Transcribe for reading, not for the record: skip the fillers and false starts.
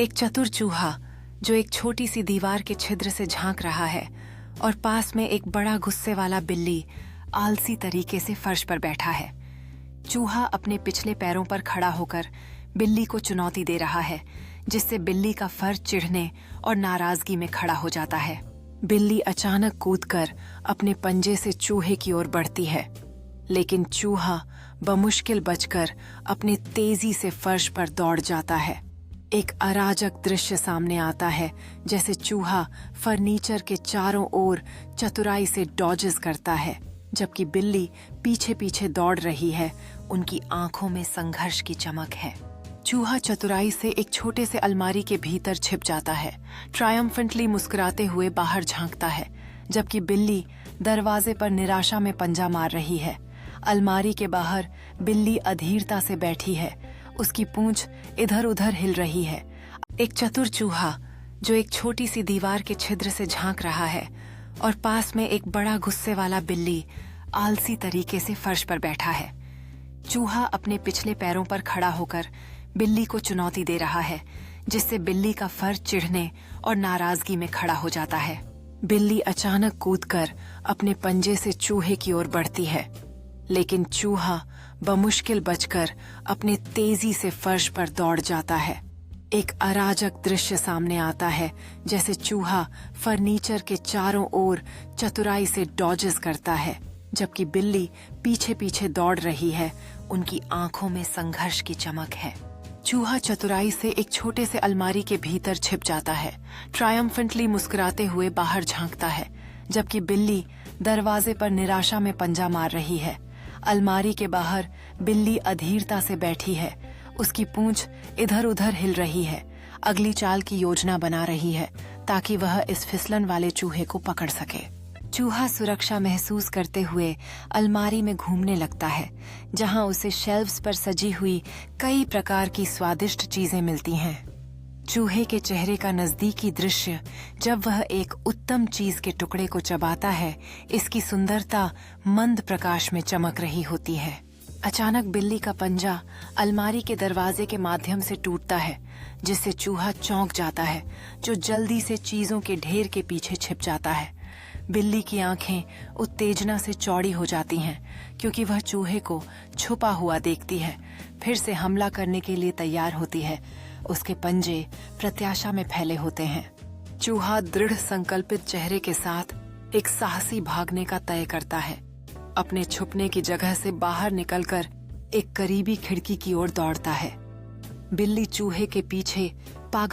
एक चतुर चूहा जो एक छोटी सी दीवार के छिद्र से झांक रहा है और पास में एक बड़ा गुस्से वाला बिल्ली आलसी तरीके से फर्श पर बैठा है। चूहा अपने पिछले पैरों पर खड़ा होकर बिल्ली को चुनौती दे रहा है, जिससे बिल्ली का फर चिढ़ने और नाराजगी में खड़ा हो जाता है। बिल्ली अचानक कूदकर अपने पंजे से चूहे की ओर बढ़ती है, लेकिन चूहा बमुश्किल बचकर अपनी तेजी से फर्श पर दौड़ जाता है। एक अराजक दृश्य सामने आता है, जैसे चूहा फर्नीचर के चारों ओर चतुराई से डॉजेस करता है, जबकि बिल्ली पीछे पीछे दौड़ रही है। उनकी आंखों में संघर्ष की चमक है। चूहा चतुराई से एक छोटे से अलमारी के भीतर छिप जाता है, ट्रायम्फेंटली मुस्कुराते हुए बाहर झांकता है, जबकि बिल्ली दरवाजे पर निराशा में पंजा मार रही है। अलमारी के बाहर बिल्ली अधीरता से बैठी है, उसकी पूंछ इधर उधर हिल रही है। एक चतुर चूहा जो एक छोटी सी दीवार के छिद्र से झांक रहा है और पास में एक बड़ा गुस्से वाला बिल्ली आलसी तरीके से फर्श पर बैठा है। चूहा अपने पिछले पैरों पर खड़ा होकर बिल्ली को चुनौती दे रहा है, जिससे बिल्ली का फर चिढ़ने और नाराजगी में खड़ा हो जाता है। बिल्ली अचानक कूदकर अपने पंजे से चूहे की ओर बढ़ती है, लेकिन चूहा बमुश्किल बचकर अपने तेजी से फर्श पर दौड़ जाता है। एक अराजक दृश्य सामने आता है, जैसे चूहा फर्नीचर के चारों ओर चतुराई से डॉजेस करता है, जबकि बिल्ली पीछे पीछे दौड़ रही है। उनकी आंखों में संघर्ष की चमक है। चूहा चतुराई से एक छोटे से अलमारी के भीतर छिप जाता है, ट्रायम्फेंटली मुस्कुराते हुए बाहर झांकता है, जबकि बिल्ली दरवाजे पर निराशा में पंजा मार रही है। अलमारी के बाहर बिल्ली अधीरता से बैठी है, उसकी पूंछ इधर उधर हिल रही है, अगली चाल की योजना बना रही है ताकि वह इस फिसलन वाले चूहे को पकड़ सके। चूहा सुरक्षा महसूस करते हुए अलमारी में घूमने लगता है, जहां उसे शेल्व्स पर सजी हुई कई प्रकार की स्वादिष्ट चीजें मिलती हैं। चूहे के चेहरे का नजदीकी दृश्य जब वह एक उत्तम चीज के टुकड़े को चबाता है, इसकी सुंदरता मंद प्रकाश में चमक रही होती है। अचानक बिल्ली का पंजा अलमारी के दरवाजे के माध्यम से टूटता है, जिससे चूहा चौंक जाता है, जो जल्दी से चीजों के ढेर के पीछे छिप जाता है। बिल्ली की आंखें उत्तेजना से चौड़ी हो जाती हैं, क्योंकि वह चूहे को छुपा हुआ देखती है। फिर से हमला करने के लिए तैयार होती है। उसके पंजे प्रत्याशा में फैले होते हैं। चूहा दृढ़ संकल्पित चेहरे के साथ एक साहसी भागने का तय करता है। अपने छुपने की जगह से बाहर निकलकर एक करीबी खिड़की की ओर दौड़ता है। बिल्ली चूहे के पीछे